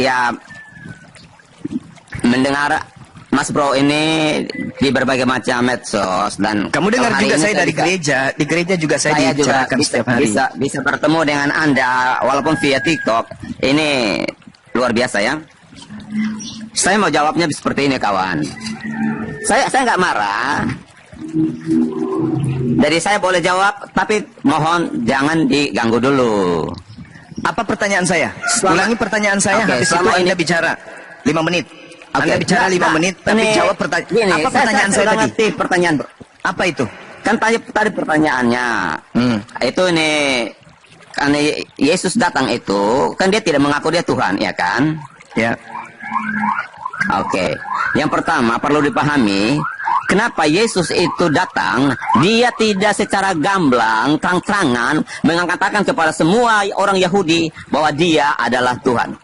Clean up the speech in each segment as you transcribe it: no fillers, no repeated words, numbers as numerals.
ya mendengar Mas Bro ini di berbagai macam medsos, dan kamu dengar juga saya dari gereja. Di gereja juga saya dibicarakan setiap hari. Bisa bertemu dengan Anda walaupun via TikTok. Ini luar biasa ya. Saya mau jawabnya seperti ini, kawan. Saya nggak marah. Jadi saya boleh jawab, tapi mohon jangan diganggu dulu. Apa pertanyaan saya? Ulangi pertanyaan saya. Habis itu Anda bicara 5 menit. Anda bicara 5 menit, tapi jawab pertanyaan. Apa pertanyaan saya tadi? Pertanyaan, bro. Apa itu? Kan tadi pertanyaannya. Itu ini, kan Yesus datang itu, kan dia tidak mengaku dia Tuhan, ya kan? Ya. Oke. Yang pertama perlu dipahami, kenapa Yesus itu datang, dia tidak secara gamblang, terang-terangan mengatakan kepada semua orang Yahudi bahwa dia adalah Tuhan.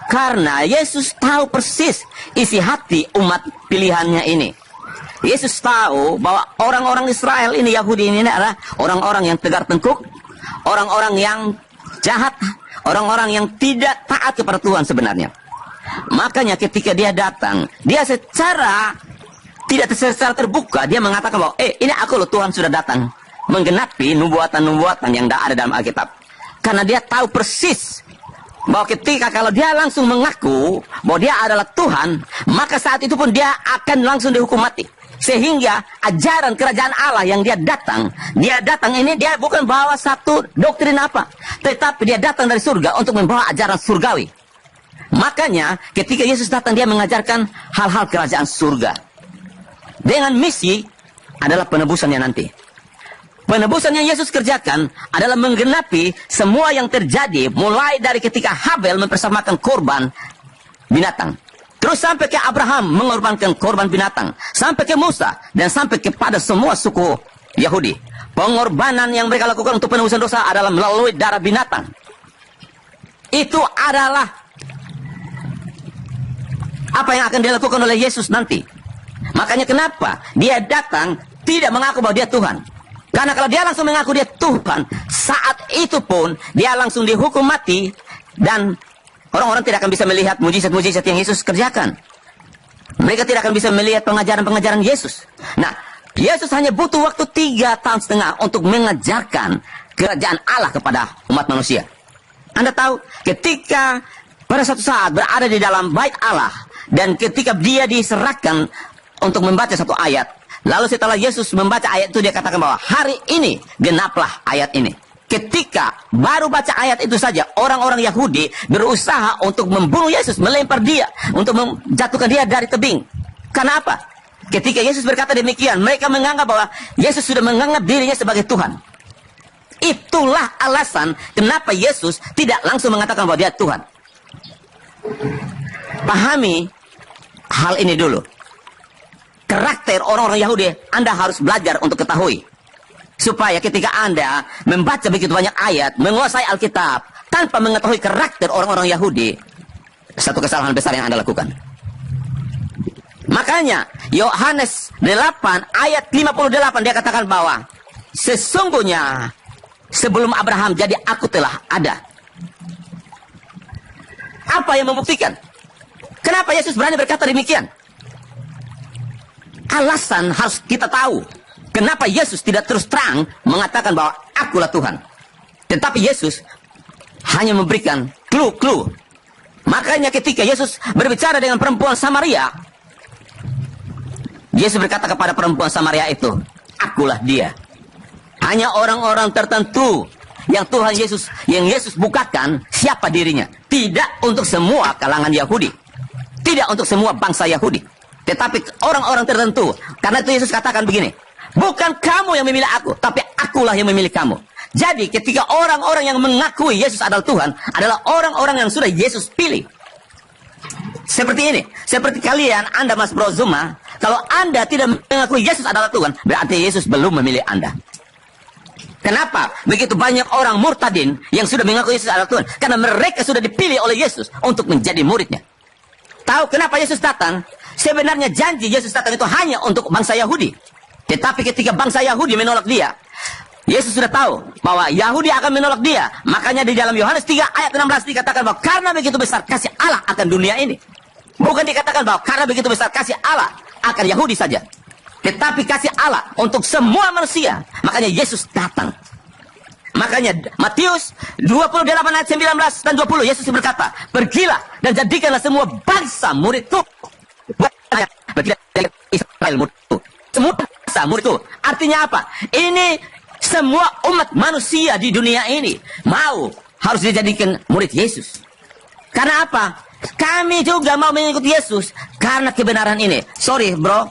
Karena Yesus tahu persis isi hati umat pilihannya ini. Yesus tahu bahwa orang-orang Israel ini, Yahudi ini adalah orang-orang yang tegar tengkuk, orang-orang yang jahat, orang-orang yang tidak taat kepada Tuhan sebenarnya. Makanya ketika dia datang, dia secara terbuka, dia mengatakan bahwa, ini aku loh, Tuhan sudah datang. Menggenapi nubuatan-nubuatan yang ada dalam Alkitab. Karena dia tahu persis bahwa ketika kalau dia langsung mengaku bahwa dia adalah Tuhan, maka saat itu pun dia akan langsung dihukum mati. Sehingga ajaran kerajaan Allah yang dia datang ini, dia bukan bawa satu doktrin apa, tetapi dia datang dari surga untuk membawa ajaran surgawi. Makanya ketika Yesus datang, dia mengajarkan hal-hal kerajaan surga. Dengan misi adalah penebusannya nanti. Penebusan yang Yesus kerjakan adalah menggenapi semua yang terjadi mulai dari ketika Habel mempersamakan korban binatang, terus sampai ke Abraham mengorbankan korban binatang, sampai ke Musa, dan sampai kepada semua suku Yahudi. Pengorbanan yang mereka lakukan untuk penebusan dosa adalah melalui darah binatang. Itu adalah apa yang akan dilakukan oleh Yesus nanti. Makanya kenapa dia datang tidak mengaku bahwa dia Tuhan. Karena kalau dia langsung mengaku dia Tuhan, saat itu pun dia langsung dihukum mati, dan orang-orang tidak akan bisa melihat mujizat-mujizat yang Yesus kerjakan. Mereka tidak akan bisa melihat pengajaran-pengajaran Yesus. Nah, Yesus hanya butuh waktu 3,5 tahun untuk mengajarkan kerajaan Allah kepada umat manusia. Anda tahu, ketika pada suatu saat berada di dalam bait Allah, dan ketika dia diserahkan untuk membaca satu ayat, lalu setelah Yesus membaca ayat itu, dia katakan bahwa hari ini genaplah ayat ini. Ketika baru baca ayat itu saja, orang-orang Yahudi berusaha untuk membunuh Yesus, melempar dia, untuk menjatuhkan dia dari tebing. Karena apa? Ketika Yesus berkata demikian, mereka menganggap bahwa Yesus sudah menganggap dirinya sebagai Tuhan. Itulah alasan kenapa Yesus tidak langsung mengatakan bahwa dia Tuhan. Pahami hal ini dulu. Karakter orang-orang Yahudi, Anda harus belajar untuk ketahui. Supaya ketika Anda membaca begitu banyak ayat, menguasai Alkitab, tanpa mengetahui karakter orang-orang Yahudi, satu kesalahan besar yang Anda lakukan. Makanya, Yohanes 8 ayat 58, dia katakan bahwa sesungguhnya sebelum Abraham jadi, aku telah ada. Apa yang membuktikan? Kenapa Yesus berani berkata demikian? Alasan harus kita tahu. Kenapa Yesus tidak terus terang mengatakan bahwa akulah Tuhan. Tetapi Yesus hanya memberikan clue-clue. Makanya ketika Yesus berbicara dengan perempuan Samaria, Yesus berkata kepada perempuan Samaria itu, akulah dia. Hanya orang-orang tertentu yang Yesus bukakan siapa dirinya. Tidak untuk semua kalangan Yahudi. Tidak untuk semua bangsa Yahudi. Tetapi orang-orang tertentu. Karena itu Yesus katakan begini, bukan kamu yang memilih aku, tapi akulah yang memilih kamu. Jadi ketika orang-orang yang mengakui Yesus adalah Tuhan, adalah orang-orang yang sudah Yesus pilih. Seperti ini. Seperti kalian, Anda Mas Bro Zuma, kalau Anda tidak mengakui Yesus adalah Tuhan, berarti Yesus belum memilih Anda. Kenapa? Begitu banyak orang murtadin yang sudah mengaku Yesus adalah Tuhan. Karena mereka sudah dipilih oleh Yesus untuk menjadi muridnya. Tahu kenapa Yesus datang? Sebenarnya janji Yesus datang itu hanya untuk bangsa Yahudi. Tetapi ketika bangsa Yahudi menolak dia, Yesus sudah tahu bahwa Yahudi akan menolak dia. Makanya di dalam Yohanes 3 ayat 16 dikatakan bahwa karena begitu besar kasih Allah akan dunia ini. Bukan dikatakan bahwa karena begitu besar kasih Allah akan Yahudi saja, tetapi kasih Allah untuk semua manusia. Makanya Yesus datang. Makanya Matius 28 ayat 19 dan 20 Yesus berkata, pergilah dan jadikanlah semua bangsa muridku. Pergilah dari Israel muridku. Semua bangsa muridku. Artinya apa? Ini semua umat manusia di dunia ini harus dijadikan murid Yesus. Karena apa? Kami juga mau mengikuti Yesus karena kebenaran ini. Sorry bro,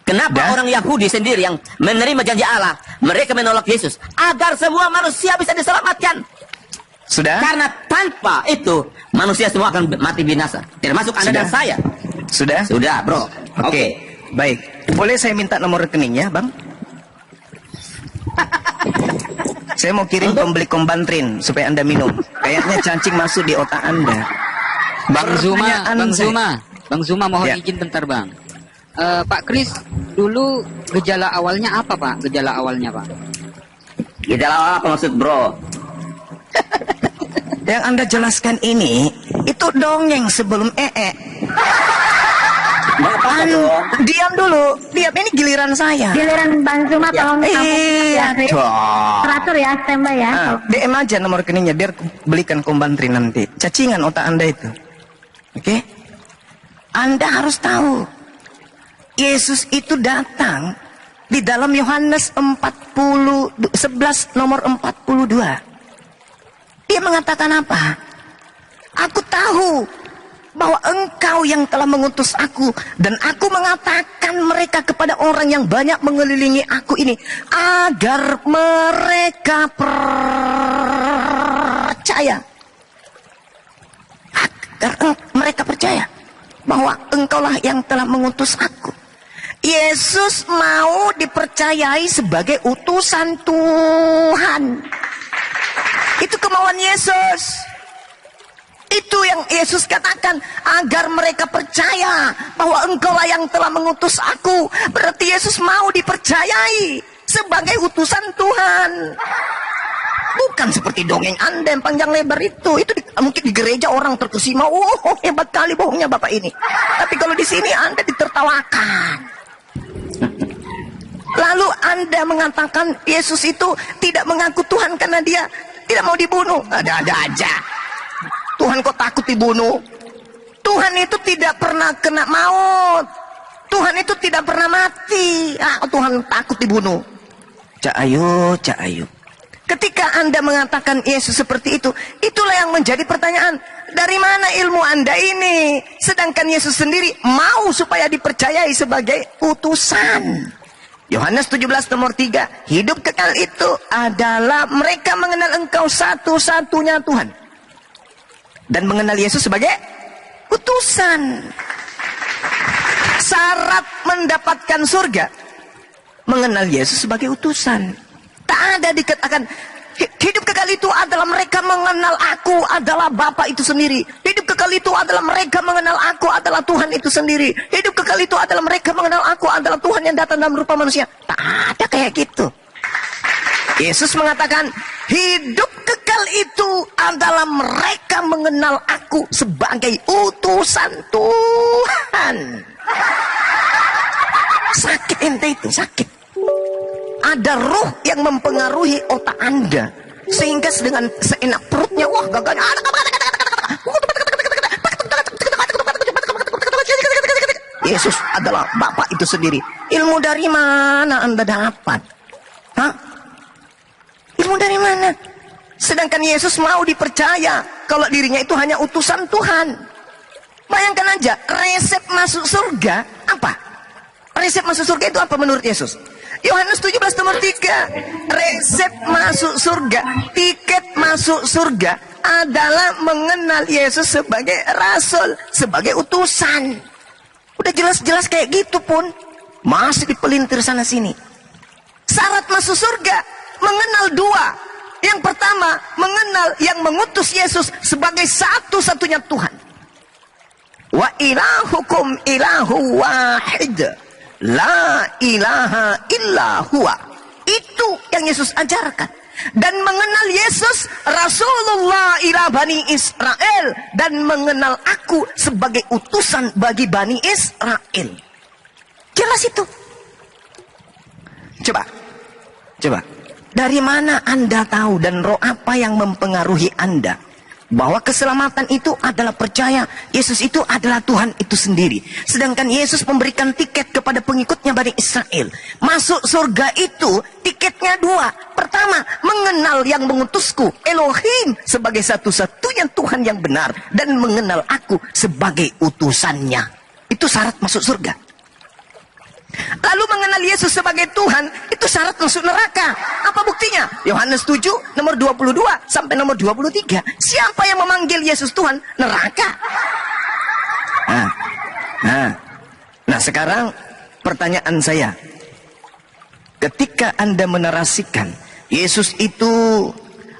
kenapa orang Yahudi sendiri yang menerima janji Allah, mereka menolak Yesus? Agar semua manusia bisa diselamatkan. Sudah? Karena tanpa itu manusia semua akan mati binasa. Termasuk Anda dan saya. Sudah? Sudah bro. Oke. Baik. Boleh saya minta nomor rekeningnya bang? Saya mau kirim pembeli kombantrin supaya Anda minum. Kayaknya cacing masuk di otak Anda. Bang Zuma mohon izin bentar bang. Pak Kris, dulu gejala awalnya apa Pak? Gejala awalnya Pak? Gejala apa maksud bro? Yang Anda jelaskan ini, itu dongeng sebelum Diam dulu, diam, ini giliran saya. Giliran Bang Zuma tolong teratur ya, standby ya. DM aja nomor rekeningnya biar belikan kombantrin nanti. Cacingan otak Anda itu. Oke? Anda harus tahu. Yesus itu datang di dalam Yohanes 11 nomor 42. Dia mengatakan apa? Aku tahu bahwa engkau yang telah mengutus aku, dan aku mengatakan mereka kepada orang yang banyak mengelilingi aku ini, agar mereka percaya. Agar mereka percaya bahwa engkaulah yang telah mengutus aku. Yesus mau dipercayai sebagai utusan Tuhan. Itu kemauan Yesus. Itu yang Yesus katakan, agar mereka percaya bahwa engkaulah yang telah mengutus aku. Berarti Yesus mau dipercayai sebagai utusan Tuhan. Bukan seperti dongeng Anda yang panjang lebar itu. Itu mungkin di gereja orang terkesima, oh hebat kali bohongnya Bapak ini. Tapi kalau di sini Anda ditertawakan. Lalu Anda mengatakan Yesus itu tidak mengaku Tuhan karena dia tidak mau dibunuh. Ada-ada aja. Tuhan kok takut dibunuh? Tuhan itu tidak pernah kena maut. Tuhan itu tidak pernah mati. Tuhan takut dibunuh. Cak Ayu. Ketika Anda mengatakan Yesus seperti itu, itulah yang menjadi pertanyaan. Dari mana ilmu Anda ini? Sedangkan Yesus sendiri mau supaya dipercayai sebagai utusan. Yohanes 17 nomor 3. Hidup kekal itu adalah mereka mengenal engkau satu-satunya Tuhan. Dan mengenal Yesus sebagai utusan. Syarat mendapatkan surga, mengenal Yesus sebagai utusan. Tak ada dikatakan hidup kekal itu adalah mereka mengenal aku adalah Bapa itu sendiri. Hidup kekal itu adalah mereka mengenal aku adalah Tuhan itu sendiri. Hidup kekal itu adalah mereka mengenal aku adalah Tuhan yang datang dalam rupa manusia. Tak ada kayak gitu. Yesus mengatakan hidup kekal itu adalah mereka mengenal aku sebagai utusan Tuhan. Sakit ente itu, sakit. Ada roh yang mempengaruhi otak Anda sehingga dengan seenak perutnya, wah gagahnya Yesus adalah Bapa itu sendiri. Ilmu dari mana Anda dapat? Ilmu dari mana? Sedangkan Yesus mau dipercaya kalau dirinya itu hanya utusan Tuhan. Bayangkan aja, resep masuk surga apa? Resep masuk surga itu apa menurut Yesus? Yohanes 17 nomor 3. Resep masuk surga, tiket masuk surga adalah mengenal Yesus sebagai rasul, sebagai utusan. Udah jelas-jelas kayak gitu pun masih dipelintir sana sini. Syarat masuk surga mengenal dua. Yang pertama, mengenal yang mengutus Yesus sebagai satu-satunya Tuhan. Wa ilahukum ilahu wahid, la ilaha illa huwa. Itu yang Yesus ajarkan. Dan mengenal Yesus Rasulullah ila Bani Israel, dan mengenal aku sebagai utusan bagi Bani Israel. Jelas itu. Coba. Dari mana Anda tahu dan roh apa yang mempengaruhi Anda bahwa keselamatan itu adalah percaya Yesus itu adalah Tuhan itu sendiri? Sedangkan Yesus memberikan tiket kepada pengikutnya Bani Israel. Masuk surga itu tiketnya dua. Pertama, mengenal yang mengutusku, Elohim, sebagai satu-satunya Tuhan yang benar, dan mengenal aku sebagai utusannya. Itu syarat masuk surga. Lalu mengenal Yesus sebagai Tuhan, itu syarat masuk neraka. Apa buktinya? Yohanes 7 nomor 22 sampai nomor 23. Siapa yang memanggil Yesus Tuhan? Neraka. Nah sekarang pertanyaan saya, ketika Anda menarasikan Yesus itu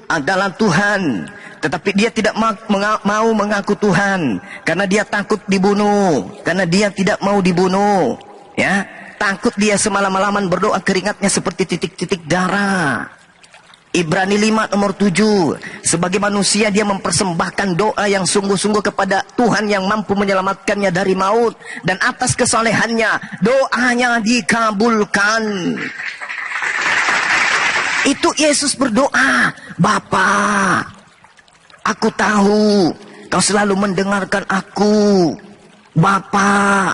adalah Tuhan, tetapi dia tidak mau mengaku Tuhan karena dia takut dibunuh, karena dia tidak mau dibunuh, ya, takut dia semalam-malaman berdoa keringatnya seperti titik-titik darah. Ibrani 5 nomor 7, sebagai manusia dia mempersembahkan doa yang sungguh-sungguh kepada Tuhan yang mampu menyelamatkannya dari maut, dan atas kesolehannya doanya dikabulkan. Itu Yesus berdoa, Bapa, aku tahu kau selalu mendengarkan aku. Bapa,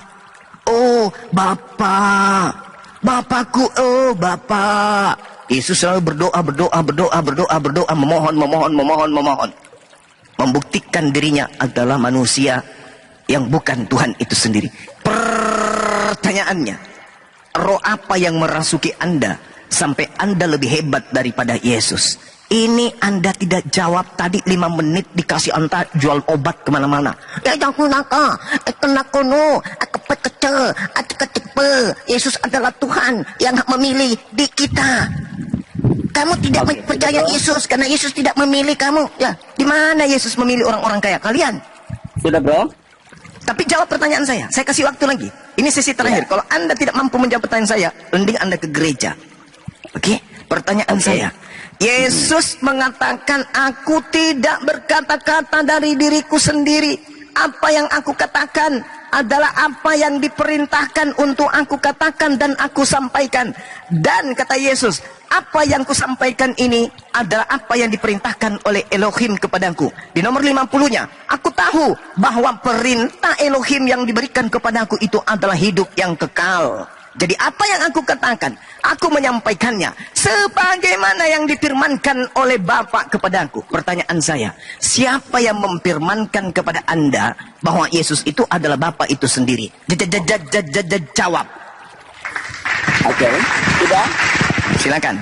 oh Bapa, Bapakku, oh Bapa. Yesus selalu berdoa, memohon. Membuktikan dirinya adalah manusia yang bukan Tuhan itu sendiri. Pertanyaannya, roh apa yang merasuki Anda sampai Anda lebih hebat daripada Yesus? Ini Anda tidak jawab. Tadi 5 menit dikasih Anda jual obat kemana-mana. Ya jangan naka, kena kono, kecil, Yesus adalah Tuhan yang memilih di kita. Kamu tidak percaya Yesus karena Yesus tidak memilih kamu. Ya, di mana Yesus memilih orang-orang kaya? Kalian. Sudah, bro? Tapi jawab pertanyaan saya. Saya kasih waktu lagi. Ini sesi terakhir. Kalau Anda tidak mampu menjawab pertanyaan saya, mending Anda ke gereja. Oke? Pertanyaan saya. Yesus mengatakan, aku tidak berkata-kata dari diriku sendiri. Apa yang aku katakan adalah apa yang diperintahkan untuk aku katakan dan aku sampaikan. Dan kata Yesus, apa yang kusampaikan ini adalah apa yang diperintahkan oleh Elohim kepadaku. Di nomor 50-nya, aku tahu bahwa perintah Elohim yang diberikan kepadaku itu adalah hidup yang kekal. Jadi apa yang aku katakan, aku menyampaikannya sebagaimana yang difirmankan oleh Bapa kepadaku. Pertanyaan saya, siapa yang memfirmankan kepada Anda bahwa Yesus itu adalah Bapa itu sendiri? Jawab. Oke, sudah. Silakan.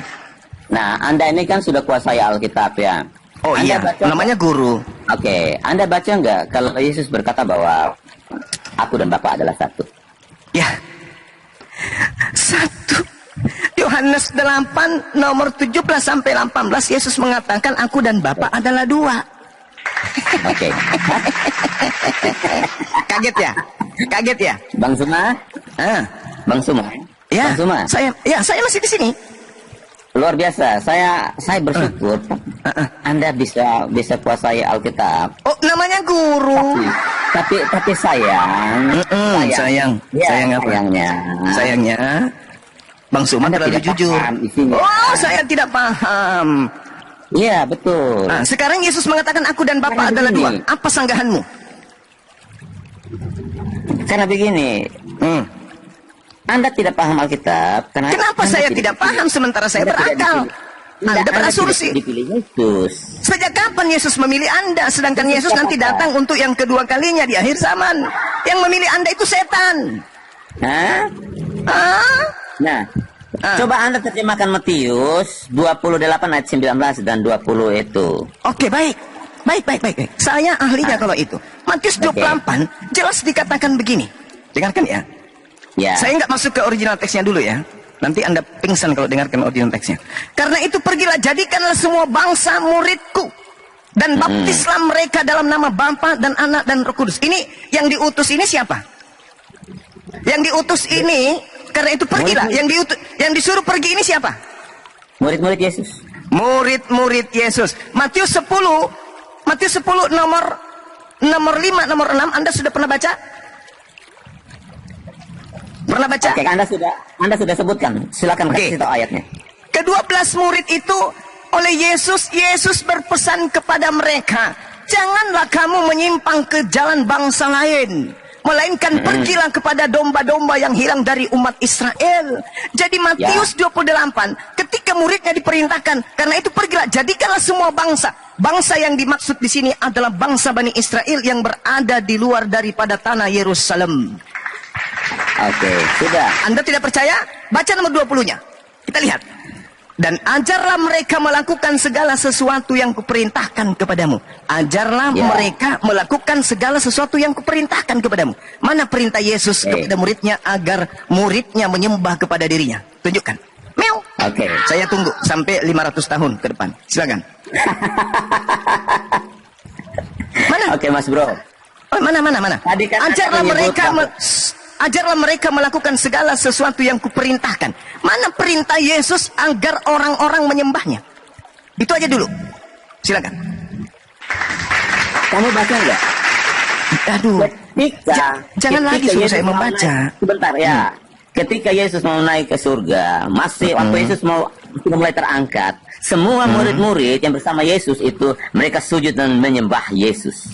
Nah, Anda ini kan sudah kuasai Alkitab ya. Oh Anda iya, namanya guru. Oke, Anda baca nggak kalau Yesus berkata bahwa aku dan Bapa adalah satu? Ya. 1 Yohanes 8 nomor 17 sampai 18, Yesus mengatakan aku dan Bapa adalah 2. Oke. Kaget ya? Bang Suma? Bang Suma? Ya, Bang Suma? Saya masih di sini. Luar biasa. Saya bersyukur Anda bisa kuasai Alkitab. Oh, namanya guru. Tapi sayang. Sayangnya Bang Suma terlalu jujur. Oh, saya tidak paham. Iya, betul. Nah, sekarang Yesus mengatakan aku dan Bapa adalah 2. Apa sanggahanmu? Karena begini. Anda tidak paham Alkitab. Kenapa saya tidak paham sementara saya berakal? Anda berasumsi. Dipilih Yesus. Sejak kapan Yesus memilih Anda? Sedangkan Yesus nanti datang untuk yang kedua kalinya di akhir zaman. Yang memilih Anda itu setan. Nah, coba Anda terjemahkan Matius 28 ayat 19 dan 20 itu. Oke, baik. Saya ahlinya kalau itu. Matius 28 jelas dikatakan begini. Dengarkan ya. Ya. Saya nggak masuk ke original teksnya dulu ya. Nanti Anda pingsan kalau dengarkan original teksnya. Karena itu pergilah, jadikanlah semua bangsa muridku. Dan baptislah mereka dalam nama Bapa dan Anak dan Roh Kudus. Ini yang diutus ini siapa? Yang diutus ini, karena itu pergilah. Yang disuruh pergi ini siapa? Murid-murid Yesus. Murid-murid Yesus. Matius 10 nomor 5, nomor 6, Anda sudah pernah baca? Pernah baca? Oke, Anda sudah sebutkan. Silakan kasih tahu ayatnya. Ke-12 murid itu oleh Yesus berpesan kepada mereka, janganlah kamu menyimpang ke jalan bangsa lain, melainkan pergilah kepada domba-domba yang hilang dari umat Israel. Jadi Matius 28, ketika muridnya diperintahkan, karena itu pergilah, jadikanlah semua bangsa. Bangsa yang dimaksud di sini adalah bangsa Bani Israel yang berada di luar daripada tanah Yerusalem. Oke, sudah. Anda tidak percaya? Baca nomor 20-nya. Kita lihat. Dan ajarlah mereka melakukan segala sesuatu yang kuperintahkan kepadamu. Ajarlah mereka melakukan segala sesuatu yang kuperintahkan kepadamu. Mana perintah Yesus kepada muridnya agar muridnya menyembah kepada dirinya? Tunjukkan. Meow. Oke. Saya tunggu sampai 500 tahun ke depan. Silakan. Mana? Oke, Mas Bro. Oh, mana? Tadi kan Ajarlah mereka melakukan segala sesuatu yang kuperintahkan. Mana perintah Yesus agar orang-orang menyembahnya? Itu aja dulu. Silakan. Kamu baca enggak? Aduh. Jangan lagi suruh saya membaca. Sebentar ya. Ketika Yesus mau naik ke surga, waktu Yesus sudah mulai terangkat, semua murid-murid yang bersama Yesus itu mereka sujud dan menyembah Yesus.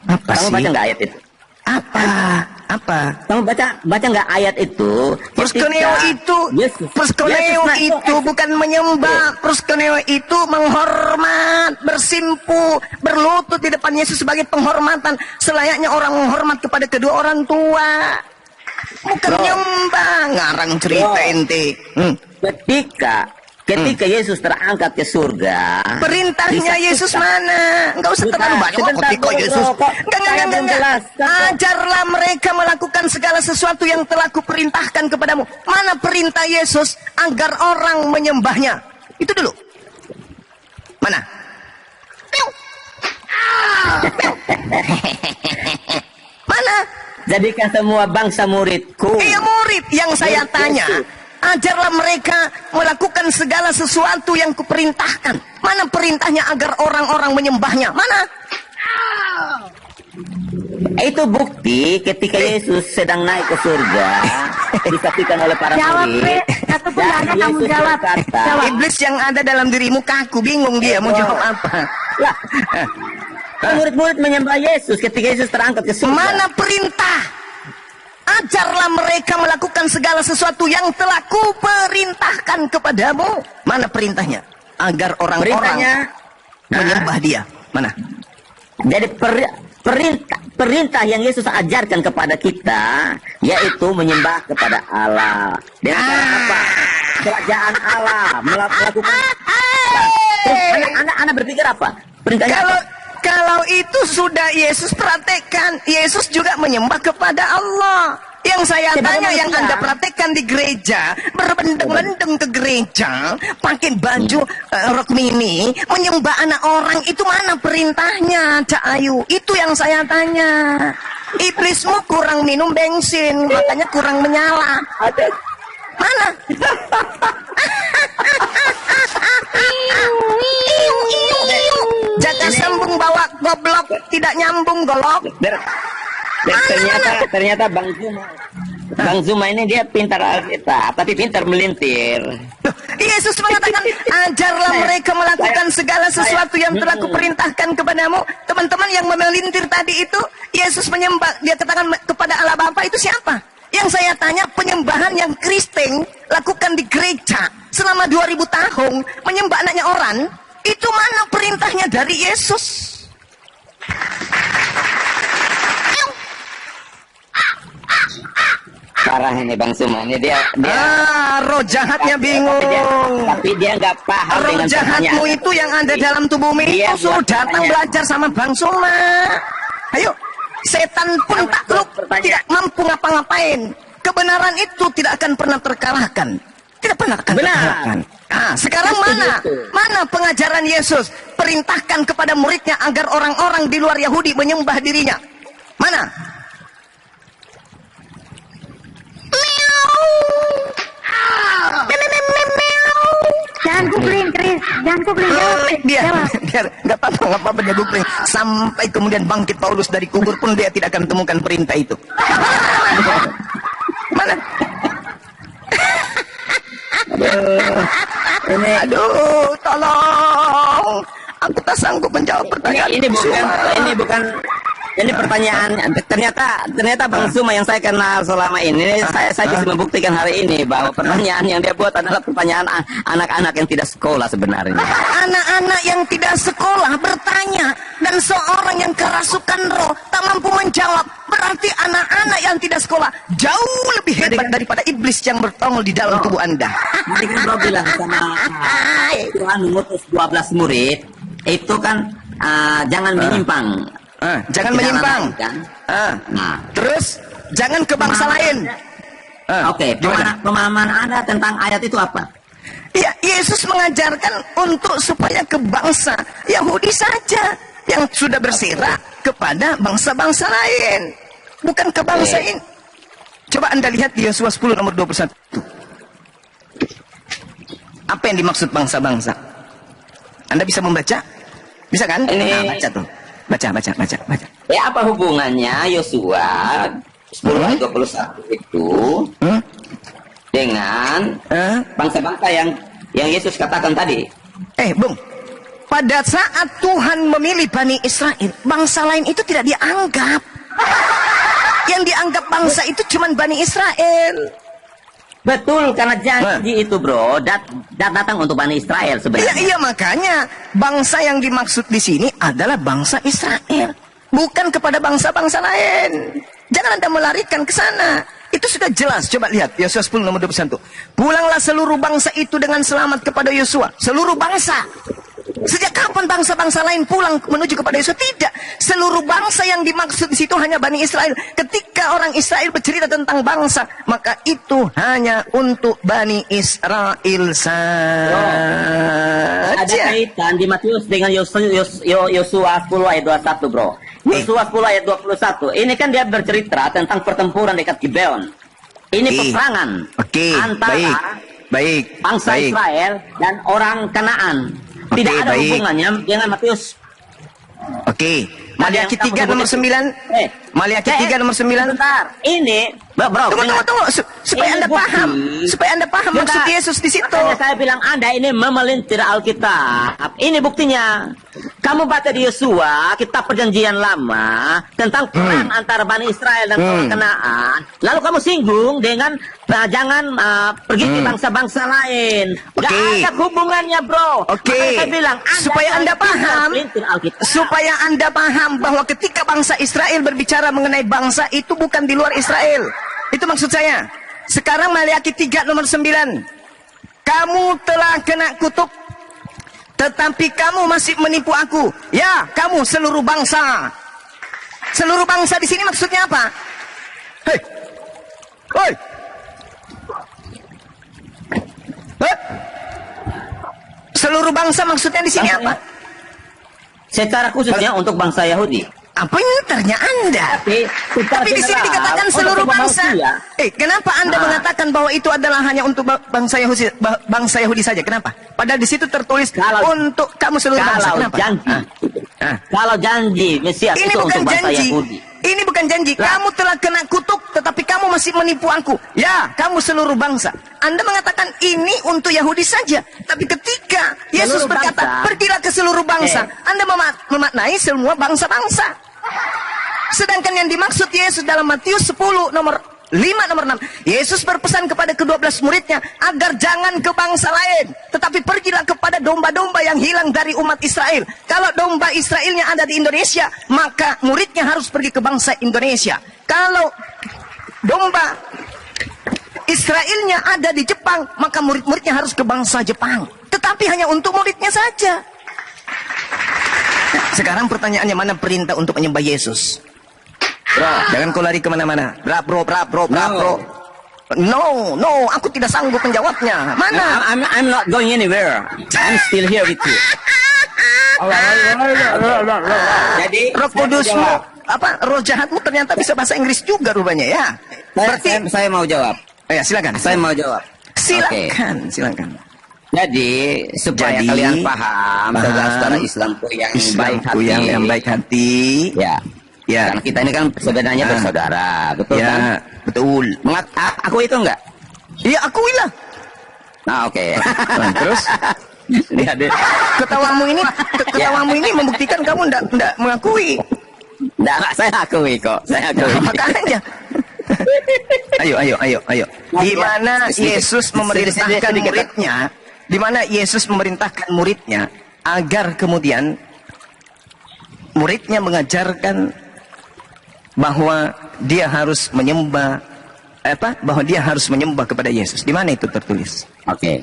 Apa Kamu sih? baca nggak ayat itu? Apa? Kamu baca nggak ayat itu? Proskuneo itu bukan menyembah. Proskuneo itu menghormat, bersimpu, berlutut di depan Yesus sebagai penghormatan, selayaknya orang menghormat kepada kedua orang tua. Bukan menyembah. Ngarang cerita ente. Ketika Yesus terangkat ke surga, perintahnya Yesus mana? Enggak usah terlalu banyak ketika Yesus. Enggak. Ajarlah mereka melakukan segala sesuatu yang telah kuperintahkan kepadamu. Mana perintah Yesus agar orang menyembahnya? Itu dulu. Mana? Mana? Jadikan semua bangsa muridku. Iya, murid yang saya tanya. Ajarlah mereka melakukan segala sesuatu yang kuperintahkan. Mana perintahnya agar orang-orang menyembahnya? Mana? Itu bukti ketika Yesus sedang naik ke surga, disaksikan oleh para murid. Dan Yesus berkata, Iblis yang ada dalam dirimu kaku, bingung dia mau jawab apa. Lah, murid-murid menyembah Yesus ketika Yesus terangkat ke surga. Mana perintah? Ajarlah mereka melakukan segala sesuatu yang telah kuperintahkan kepadamu. Mana perintahnya? Agar orang-orang menyembah dia. Mana? Jadi perintah yang Yesus ajarkan kepada kita, yaitu menyembah kepada Allah. Dengan cara apa? Kerajaan Allah. Melakukan. Anak berpikir apa? Perintahnya apa? Kalau itu sudah Yesus praktekkan, Yesus juga menyembah kepada Allah. Yang saya tanya, yang Anda praktekkan di gereja, berbendeng-bendeng ke gereja, pakai baju rok mini, menyembah anak orang, itu mana perintahnya, Cak Ayu? Itu yang saya tanya. Iblismu kurang minum bensin, makanya kurang menyala. Mana? Jaga sambung bawa goblok, tidak nyambung golok. Ternyata Bang Zuma ini dia pintar Alkitab, tapi pintar melintir. Yesus mengatakan, ajarlah mereka melakukan segala sesuatu yang telah kuperintahkan kepadamu. Teman-teman yang memelintir tadi itu, Yesus menyembah, dia katakan kepada Allah Bapa, itu siapa? Yang saya tanya, penyembahan yang Kristen lakukan di gereja selama 2000 tahun, menyembah anaknya orang, itu mana perintahnya dari Yesus? Parah ini Bang Zuma, ini dia roh jahatnya bingung. Tapi dia nggak paham roh dengan jahatmu itu yang ada dalam tubuhmu itu, suruh datang belajar sama Bang Zuma. Ayo, setan pun takluk, tidak mampu ngapa-ngapain. Kebenaran itu tidak akan pernah terkalahkan. Tidak pernah akan terkalahkan. Sekarang mana pengajaran Yesus? Perintahkan kepada muridnya agar orang-orang di luar Yahudi menyembah dirinya. Mana? Jangan googling, Chris. Jangan googling. Jawab. Biar nggak apa-apa dia googling. Sampai kemudian bangkit Paulus dari kubur pun dia tidak akan temukan perintah itu. Mana? Aduh, tolong. Aku tak sanggup menjawab pertanyaan. Ini pertanyaan. Ternyata Bang Zuma yang saya kenal selama ini, saya bisa membuktikan hari ini bahwa pertanyaan yang dia buat adalah pertanyaan anak-anak yang tidak sekolah sebenarnya. Anak-anak yang tidak sekolah bertanya, dan seorang yang kerasukan roh tak mampu menjawab. Berarti anak-anak yang tidak sekolah jauh lebih hebat daripada iblis yang bertongol di dalam tubuh Anda. Tadi kan bro bilang sama Tuhan mengutus 12 murid, itu kan jangan menyimpang. Jangan menyimpang. Nah, Terus jangan ke bangsa lain. Oke, pemahaman Anda tentang ayat itu apa? Ya, Yesus mengajarkan untuk supaya ke bangsa Yahudi saja yang sudah berserah kepada bangsa-bangsa lain, bukan ke bangsa ini. Coba Anda lihat di Yosua 10 nomor 21. Apa yang dimaksud bangsa-bangsa? Anda bisa membaca? Bisa kan? Ini baca tuh. Baca. Ya, apa hubungannya Yosua 10 ayat 21 itu dengan bangsa-bangsa yang Yesus katakan tadi? Bung, pada saat Tuhan memilih Bani Israel, bangsa lain itu tidak dianggap. Yang dianggap bangsa itu cuma Bani Israel. Betul, karena janji itu bro datang untuk Bani Israel sebenarnya. Iya, makanya bangsa yang dimaksud di sini adalah bangsa Israel, bukan kepada bangsa-bangsa lain. Jangan Anda melarikan ke sana. Itu sudah jelas. Coba lihat Yosua 10 nomor 21. Pulanglah seluruh bangsa itu dengan selamat kepada Yosua. Seluruh bangsa. Sejak kapan bangsa-bangsa lain pulang menuju kepada Yosua? Tidak. Seluruh bangsa yang dimaksud di situ hanya Bani Israel. Ketika orang Israel bercerita tentang bangsa, maka itu hanya untuk Bani Israel saja. Ada kaitan di Matius dengan Yosua 10 ayat 21 bro. Yosua 10 ayat 21. Ini kan dia bercerita tentang pertempuran dekat Gibeon. Ini peperangan antara bangsa Israel dan orang Kanaan. Tidak ada hubungannya dengan Matius. Maliaki 3 nomor 9. Maliaki 3 nomor 9. Bentar. Ini, bro. Tunggu. Supaya Anda paham. Supaya Anda paham maksud Yesus di situ. Makanya saya bilang Anda ini memelintir Alkitab. Ini buktinya. Kamu baca di Yosua, kitab perjanjian lama, tentang perang antara Bani Israel dan orang Kanaan. Lalu kamu singgung dengan jangan pergi ke bangsa-bangsa lain. Gak ada hubungannya bro. Makanya saya bilang supaya Anda paham. Supaya Anda paham bahwa ketika bangsa Israel berbicara mengenai bangsa itu bukan di luar Israel. Itu maksud saya. Sekarang Maliaki 3 nomor 9. Kamu telah kena kutuk, tetapi kamu masih menipu aku. Ya, kamu seluruh bangsa. Seluruh bangsa di sini maksudnya apa? Hei. Seluruh bangsa maksudnya di sini apa? Secara khususnya untuk bangsa Yahudi. Apa pintarnya Anda? Tapi di sini dikatakan seluruh bangsa. Kenapa Anda mengatakan bahwa itu adalah hanya untuk bangsa Yahudi saja? Kenapa? Padahal di situ tertulis untuk kamu seluruh bangsa. Kenapa? Kalau janji Mesias itu untuk bangsa Yahudi. Ini bukan janji. Kamu telah kena kutuk, tetapi kamu masih menipu aku. Ya, kamu seluruh bangsa. Anda mengatakan ini untuk Yahudi saja. Tapi ketika Yesus berkata, pergilah ke seluruh bangsa, Anda memaknai semua bangsa-bangsa. Sedangkan yang dimaksud Yesus dalam Matius 10 nomor 5 nomor 6, Yesus berpesan kepada ke-12 muridnya agar jangan ke bangsa lain, tetapi pergilah kepada domba-domba yang hilang dari umat Israel. Kalau domba Israelnya ada di Indonesia, maka muridnya harus pergi ke bangsa Indonesia. Kalau domba Israelnya ada di Jepang, maka murid-muridnya harus ke bangsa Jepang. Tetapi hanya untuk muridnya saja. Sekarang pertanyaannya, mana perintah untuk menyembah Yesus? Bro, jangan kau lari kemana-mana. Bro. No, aku tidak sanggup menjawabnya. Mana? I'm not going anywhere. I'm still here with you. Jadi Roh Kudusmu, roh jahatmu ternyata bisa bahasa Inggris juga rupanya ya. Berarti saya mau jawab. Silakan. Saya mau jawab. Silakan. Jadi supaya Jadi, kalian paham, paham. saudara-saudara Islamku yang baik Islamku hati, yang baik hati. ya, Ya. karena kita ini kan sebenarnya Ah. bersaudara, betul Ya, kan? betul. Aku itu enggak? Iya, akuilah. Nah, oke. Terus Dia- dia- ketawamu ini ketawamu ini membuktikan kamu enggak mengakui. Enggak, saya akui kok, saya akui. Makanya. Ayo. Di mana Yesus memerintahkan muridnya, di mana Yesus memerintahkan muridnya agar kemudian muridnya mengajarkan bahwa dia harus menyembah bahwa dia harus menyembah kepada Yesus. Di mana itu tertulis? Oke.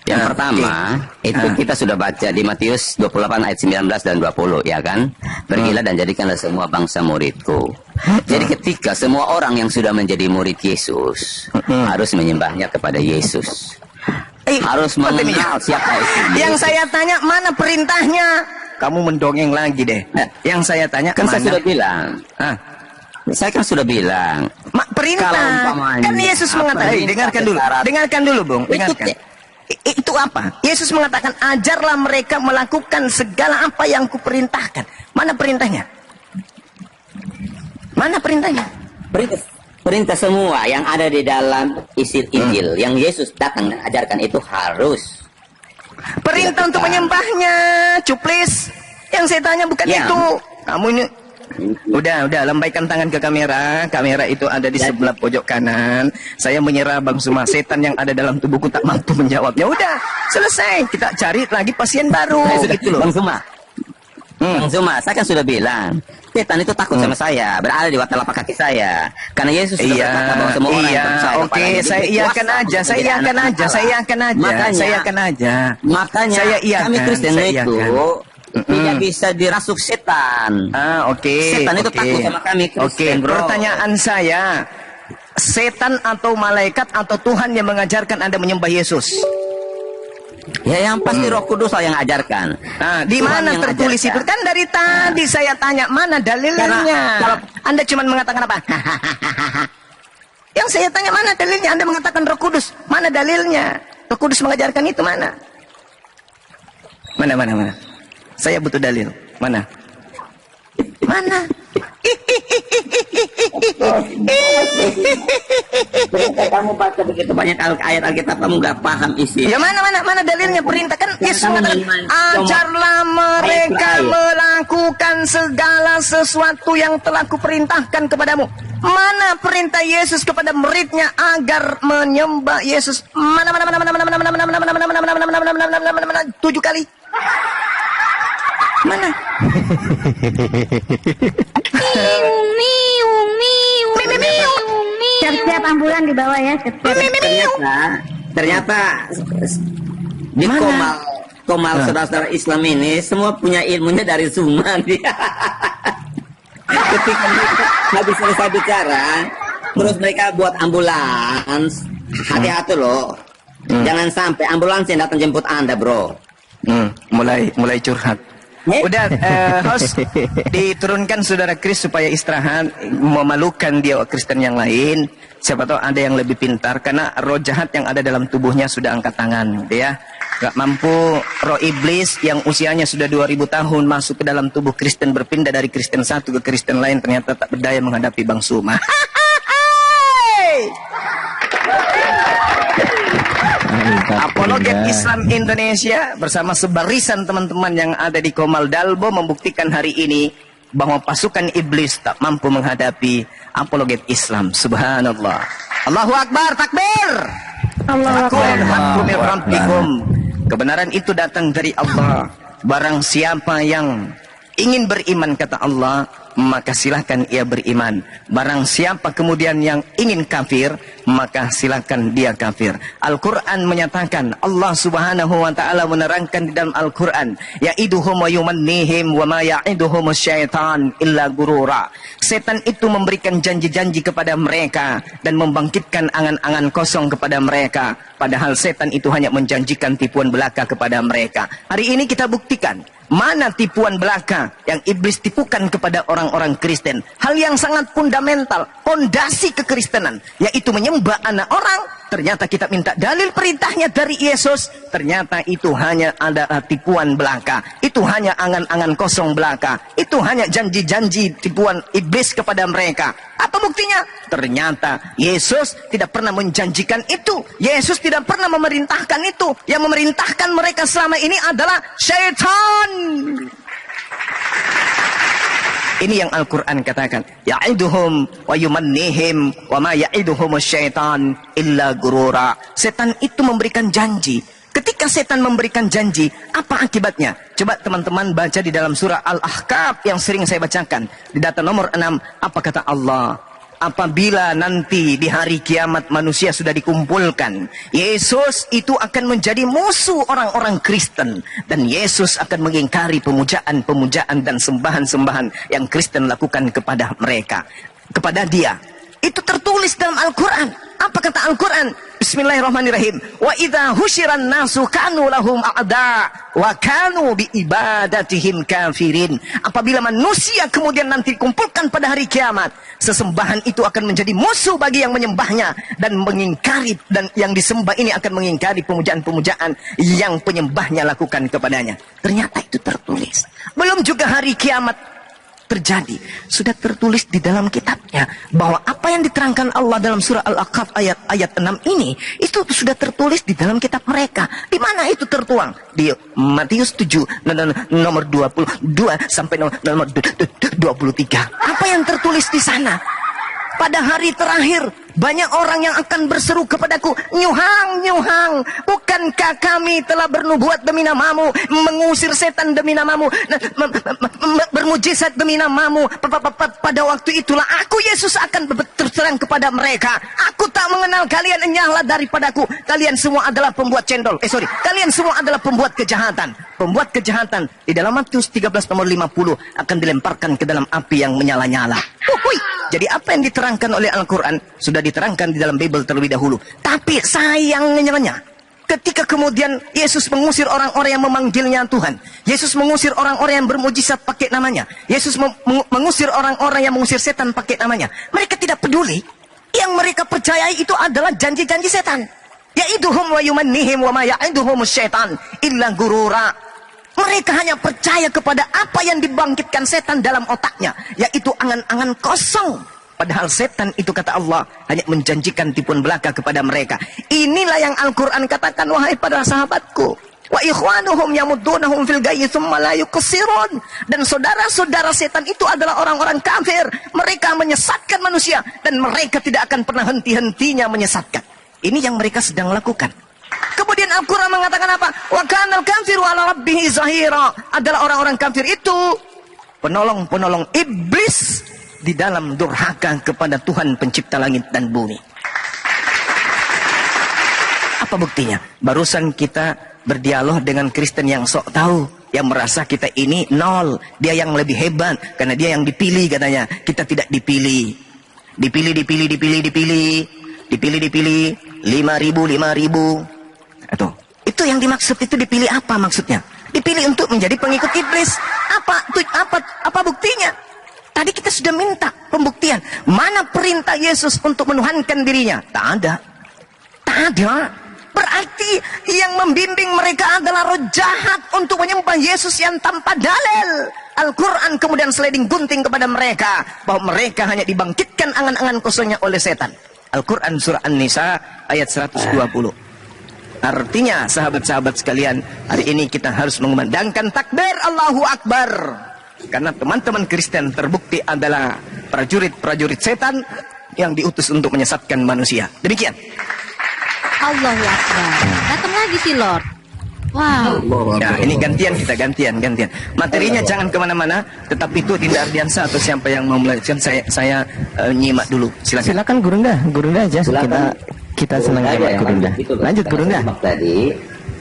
Yang pertama, itu kita sudah baca di Matius 28 ayat 19 dan 20, ya kan? Pergilah dan jadikanlah semua bangsa muridku. Jadi ketika semua orang yang sudah menjadi murid Yesus harus menyembahnya kepada Yesus. Harus mengenal siapa itu. Yang saya tanya, mana perintahnya? Kamu mendongeng lagi deh. Yang saya tanya, Kan mana? saya sudah bilang. Ah, Saya kan sudah bilang. perintah. Kalau umpamanya, Kan Yesus apa mengatakan, perintah dengarkan dulu. secara- Dengarkan dulu, Bung. Dengarkan. Itu apa? Yesus mengatakan, ajarlah mereka melakukan segala apa yang kuperintahkan. Mana perintahnya? Mana perintahnya? Perintah semua yang ada di dalam isi Injil yang Yesus datang dan ajarkan itu harus. Perintah untuk dilakukan. menyembahnya, cuplis. Yang saya tanya bukan Ya. itu. Kamu ini udah lambaikan tangan ke kamera. Kamera itu ada di sebelah pojok kanan. Saya menyerah Bang Suma. Setan yang ada dalam tubuhku tak mampu menjawabnya. Udah, selesai. Kita cari lagi pasien baru gitu loh. Bang Suma. Bang Suma, saya kan sudah bilang, setan itu takut sama saya, berada di telapak kaki saya. Karena Yesus sudah berkata bahwa semua orang yang percaya oke, kepadanya saya diberi iakan kuasa aja, untuk saya menjadi iakan anak aja, Allah. saya iakan aja, Makanya- saya iakan aja. Makanya Saya iakan, kami Kristen saya itu iakan. tidak bisa dirasuk setan. Oke. Setan itu oke. takut sama kami Kristen, Oke, bro. pertanyaan saya, setan atau malaikat atau Tuhan yang mengajarkan Anda menyembah Yesus? Ya yang pasti Roh Kudus lah yang ajarkan. Nah, di Tuhan mana yang tertulis ajarkan. itu? Kan dari tadi saya tanya, mana dalilnya? Karena kalau- Anda cuma mengatakan apa? Yang saya tanya, mana dalilnya? Anda mengatakan Roh Kudus. Mana dalilnya? Roh Kudus mengajarkan itu mana? Mana? Saya butuh dalil. Mana? Mana? Kamu baca begitu banyak ayat Alkitab, kamu nggak paham isi. Ya mana dalilnya? Perintah kan Yesus kamu mengatakan, main-main. ajarlah mereka Ayat. melakukan segala sesuatu yang telah kuperintahkan kepadamu. Mana perintah Yesus kepada muridnya agar menyembah Yesus? Mana 7 kali. Mana? Siap-siap ambulan di bawah ya. Siap-siap. Ternyata di Komal saudara-saudara Islam ini semua punya ilmunya dari Zuma dia. Ketika mereka habis selesai bicara, terus mereka buat ambulans. Hati-hati loh. Jangan sampai ambulans yang datang jemput Anda, bro. Mulai curhat. Udah, host diturunkan saudara Kris supaya istirahat, memalukan dia Kristen yang lain. Siapa tahu ada yang lebih pintar, karena roh jahat yang ada dalam tubuhnya sudah angkat tangan, ya. Gak mampu roh iblis yang usianya sudah 2000 tahun masuk ke dalam tubuh Kristen, berpindah dari Kristen satu ke Kristen lain, ternyata tak berdaya menghadapi Bang Suma. Apologet Islam Indonesia bersama sebarisan teman-teman yang ada di Komal Dalbo membuktikan hari ini bahwa pasukan iblis tak mampu menghadapi apologet Islam. Subhanallah. Allahu Akbar, takbir. Allahu Akbar. Hakku min rabbikum. Kebenaran itu datang dari Allah. Barang siapa yang ingin beriman, kata Allah, maka silahkan ia beriman. Barang siapa kemudian yang ingin kafir, maka silahkan dia kafir. Al-Quran menyatakan, Allah subhanahu wa ta'ala menerangkan di dalam Al-Quran, ya'iduhum wa yumannihim wa ma ya'iduhum syaitan illa gurura. Setan itu memberikan janji-janji kepada mereka dan membangkitkan angan-angan kosong kepada mereka. Padahal setan itu hanya menjanjikan tipuan belaka kepada mereka. Hari ini kita buktikan mana tipuan belaka yang iblis tipukan kepada orang-orang Kristen. Hal yang sangat fundamental. pondasi kekristenan, yaitu menyembah anak orang. Ternyata kita minta dalil perintahnya dari Yesus, ternyata itu hanya ada tipuan belaka, itu hanya angan-angan kosong belaka, itu hanya janji-janji tipuan iblis kepada mereka. Apa buktinya? Ternyata Yesus tidak pernah menjanjikan itu, Yesus tidak pernah memerintahkan itu. Yang memerintahkan mereka selama ini adalah syaitan. Ini yang Al-Quran katakan, ya'iduhum wa yumannihim wa ma ya'iduhum syaitan illa gurura. Setan itu memberikan janji. Ketika setan memberikan janji, apa akibatnya? Coba teman-teman baca di dalam surah Al-Ahqaf yang sering saya bacakan. Di data nomor 6, apa kata Allah? Apabila nanti di hari kiamat manusia sudah dikumpulkan, Yesus itu akan menjadi musuh orang-orang Kristen. Dan Yesus akan mengingkari pemujaan-pemujaan dan sembahan-sembahan yang Kristen lakukan kepada mereka, kepada dia. Itu tertulis dalam Al-Quran. Apa kata Al-Quran? Bismillahirrahmanirrahim. Wa idza husyiran nasu kanu lahum a'da wa kanu bi ibadatihim kafirin. Apabila manusia kemudian nanti dikumpulkan pada hari kiamat, sesembahan itu akan menjadi musuh bagi yang menyembahnya dan mengingkari, dan yang disembah ini akan mengingkari pemujaan-pemujaan yang penyembahnya lakukan kepadanya. Ternyata itu tertulis. Belum juga hari kiamat terjadi, sudah tertulis di dalam kitabnya bahwa apa yang diterangkan Allah dalam surah Al-Ahqaf ayat 6 ini itu sudah tertulis di dalam kitab mereka. Di mana itu tertuang? Di Matius 7 nomor 22 sampai nomor 23. Apa yang tertulis di sana? Pada hari terakhir, banyak orang yang akan berseru kepadaku, nyuhang, nyuhang, bukankah kami telah bernubuat demi namamu, mengusir setan demi namamu, bermujizat demi namamu. Pada waktu itulah aku, Yesus, akan terserang kepada mereka. Aku tak mengenal kalian, enyahlah daripadaku. Kalian semua adalah pembuat cendol. Kalian semua adalah pembuat kejahatan. Pembuat kejahatan di dalam Matius 13 nomor 50 akan dilemparkan ke dalam api yang menyala-nyala. Jadi apa yang diterangkan oleh Al-Quran sudah diterangkan di dalam Bible terlebih dahulu. Tapi sayangnya, ketika kemudian Yesus mengusir orang-orang yang memanggilnya Tuhan, Yesus mengusir orang-orang yang bermujizat pakai namanya, Yesus mengusir orang-orang yang mengusir setan pakai namanya, mereka tidak peduli. Yang mereka percayai itu adalah janji-janji setan. Ya'iduhum wa yumannihim wa ma ya'iduhum syaitan illa gurura. Mereka hanya percaya kepada apa yang dibangkitkan setan dalam otaknya, yaitu angan-angan kosong. Padahal setan itu, kata Allah, hanya menjanjikan tipuan belaka kepada mereka. Inilah yang Al-Quran katakan, wahai para sahabatku, wa ikhwanuhum yamuddunahum fil ghayyi tsumma la yuqsirun. Dan saudara-saudara setan itu adalah orang-orang kafir. Mereka menyesatkan manusia dan mereka tidak akan pernah henti-hentinya menyesatkan. Ini yang mereka sedang lakukan. Kemudian Al-Quran mengatakan apa? Wa kanal kafiru ala rabbihi zahira. Adalah orang-orang kafir itu penolong-penolong iblis di dalam durhaka kepada Tuhan pencipta langit dan bumi. Apa buktinya? Barusan kita berdialog dengan Kristen yang sok tahu, yang merasa kita ini nol, dia yang lebih hebat karena dia yang dipilih katanya. Kita tidak dipilih. Dipilih 5.000. Itu yang dimaksud, itu dipilih apa maksudnya? Dipilih untuk menjadi pengikut iblis. Apa buktinya? Tadi kita sudah minta pembuktian. Mana perintah Yesus untuk menuhankan dirinya? Tak ada. Berarti yang membimbing mereka adalah roh jahat untuk menyembah Yesus yang tanpa dalil. Al-Quran kemudian sliding gunting kepada mereka bahwa mereka hanya dibangkitkan angan-angan kosongnya oleh setan. Al-Quran surah An-Nisa ayat 120. Artinya sahabat-sahabat sekalian, hari ini kita harus mengumandangkan takbir Allahu Akbar. Karena teman-teman Kristen terbukti adalah prajurit-prajurit setan yang diutus untuk menyesatkan manusia. Demikian. Allahu Akbar. Datang lagi si Lord. Wow. Nah, ini kita gantian. Materinya jangan kemana-mana, tetapi itu Dinda Ardiansa atau siapa yang mau melanjutkan, saya nyimak dulu. Silakan Gurunda aja. Silakan. Kita senang nyimak Gurunda. Gitu Lanjut Gurunda. Tadi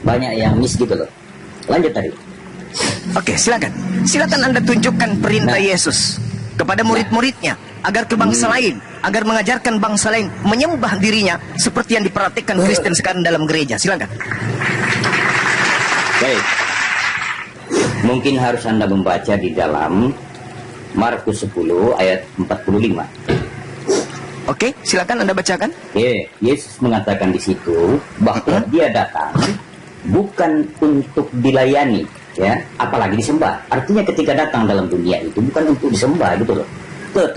banyak yang miss gitu loh. Lanjut tadi. Oke, silakan Anda tunjukkan perintah Yesus kepada murid-muridnya agar ke bangsa lain, agar mengajarkan bangsa lain menyembah dirinya seperti yang diperhatikan Kristen sekarang dalam gereja. Silakan. Baik. Mungkin harus Anda membaca di dalam Markus 10 ayat 45. Oke, silakan Anda bacakan. Yesus mengatakan di situ bahwa dia datang bukan untuk dilayani, ya, apalagi disembah. Artinya ketika datang dalam dunia itu bukan untuk disembah gitu loh. Tetapi